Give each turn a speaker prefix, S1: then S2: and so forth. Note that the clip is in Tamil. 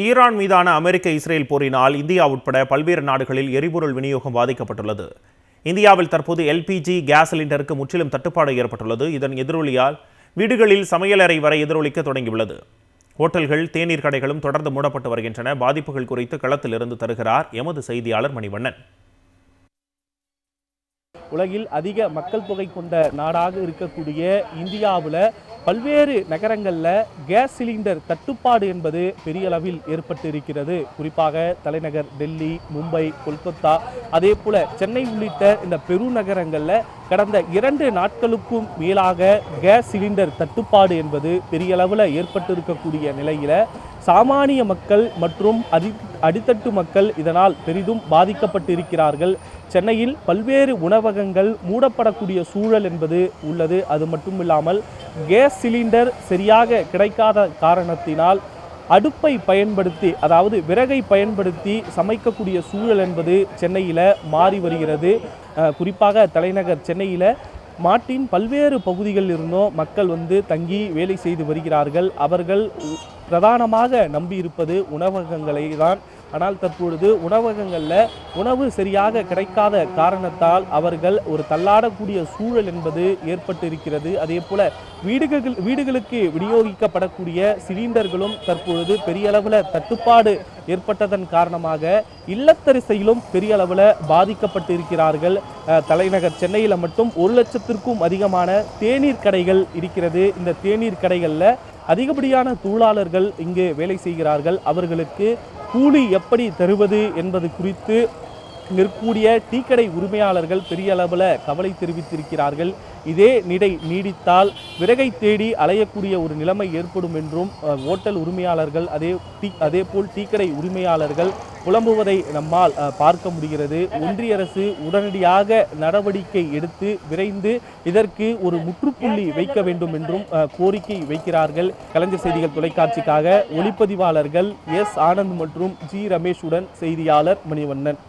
S1: ஈரான் மீதான அமெரிக்க இஸ்ரேல் போரினால் இந்தியா உட்பட பல்வேறு நாடுகளில் எரிபொருள் விநியோகம் பாதிக்கப்பட்டுள்ளது. இந்தியாவில் தற்போது எல்பிஜி கேஸ் சிலிண்டருக்கு முற்றிலும் தட்டுப்பாடு ஏற்பட்டுள்ளது. இதன் எதிரொலியால் வீடுகளில் சமையலறை வரை எதிரொலிக்க தொடங்கியுள்ளது. ஹோட்டல்கள், தேநீர் கடைகளும் தொடர்ந்து மூடப்பட்டு வருகின்றன. பாதிப்புகள் குறித்து களத்தில் இருந்து தருகிறார் எமது செய்தியாளர் மணிவண்ணன்.
S2: உலகில் அதிக மக்கள் தொகை கொண்ட நாடாக இருக்கக்கூடிய இந்தியாவில் பல்வேறு நகரங்களில் கேஸ் சிலிண்டர் தட்டுப்பாடு என்பது பெரிய அளவில் ஏற்பட்டு இருக்கிறது. குறிப்பாக தலைநகர் டெல்லி, மும்பை, கொல்கத்தா, அதே போல சென்னை உள்ளிட்ட இந்த பெருநகரங்களில் கடந்த 2 நாட்களுக்கும் மேலாக கேஸ் சிலிண்டர் தட்டுப்பாடு என்பது பெரிய அளவில் ஏற்பட்டு இருக்கக்கூடிய நிலையில் சாமானிய மக்கள் மற்றும் அடித்தட்டு மக்கள் இதனால் பெரிதும் பாதிக்கப்பட்டு இருக்கிறார்கள். சென்னையில் பல்வேறு உணவகங்கள் மூடப்படக்கூடிய சூழல் என்பது உள்ளது. அது மட்டும் இல்லாமல் கேஸ் சிலிண்டர் சரியாக கிடைக்காத காரணத்தினால் அடுப்பை பயன்படுத்தி, அதாவது விறகை பயன்படுத்தி சமைக்கக்கூடிய சூழல் என்பது சென்னையில் மாறி வருகிறது. குறிப்பாக தலைநகர் சென்னையில் நாட்டின் பல்வேறு பகுதிகளில் இருந்தும் மக்கள் தங்கி வேலை செய்து வருகிறார்கள். அவர்கள் பிரதானமாக நம்பியிருப்பது உணவகங்களை தான். ஆனால் தற்பொழுது உணவகங்களில் உணவு சரியாக கிடைக்காத காரணத்தால் அவர்கள் ஒரு தள்ளாடக்கூடிய சூழல் என்பது ஏற்பட்டு இருக்கிறது. அதே போல வீடுகளுக்கு விநியோகிக்கப்படக்கூடிய சிலிண்டர்களும் தற்பொழுது பெரிய அளவில் தட்டுப்பாடு ஏற்பட்டதன் காரணமாக இல்லத்தரசிகளும் பெரிய அளவில் பாதிக்கப்பட்டு இருக்கிறார்கள். தலைநகர் சென்னையில் மட்டும் 1 லட்சத்திற்கும் அதிகமான தேநீர் கடைகள் இருக்கிறது. இந்த தேநீர் கடைகளில் அதிகப்படியான தொழிலாளர்கள் இங்கு வேலை செய்கிறார்கள். அவர்களுக்கு கூலி எப்படி தருவது என்பது குறித்து நிற்கூடிய டீக்கடை உரிமையாளர்கள் பெரிய அளவில் கவலை தெரிவித்திருக்கிறார்கள். இதே நிலை நீடித்தால் விறகை தேடி அலையக்கூடிய ஒரு நிலைமை ஏற்படும் என்றும் ஓட்டல் உரிமையாளர்கள் அதே போல் டீக்கடை உரிமையாளர்கள் புலம்புவதை நம்மால் பார்க்க முடிகிறது. ஒன்றிய அரசு உடனடியாக நடவடிக்கை எடுத்து விரைந்து இதற்கு ஒரு முற்றுப்புள்ளி வைக்க வேண்டும் என்றும் கோரிக்கை வைக்கிறார்கள். கலைஞர் செய்திகள் தொலைக்காட்சிக்காக ஒளிப்பதிவாளர்கள் எஸ் ஆனந்த் மற்றும் ஜி ரமேஷுடன் செய்தியாளர் மணிவண்ணன்.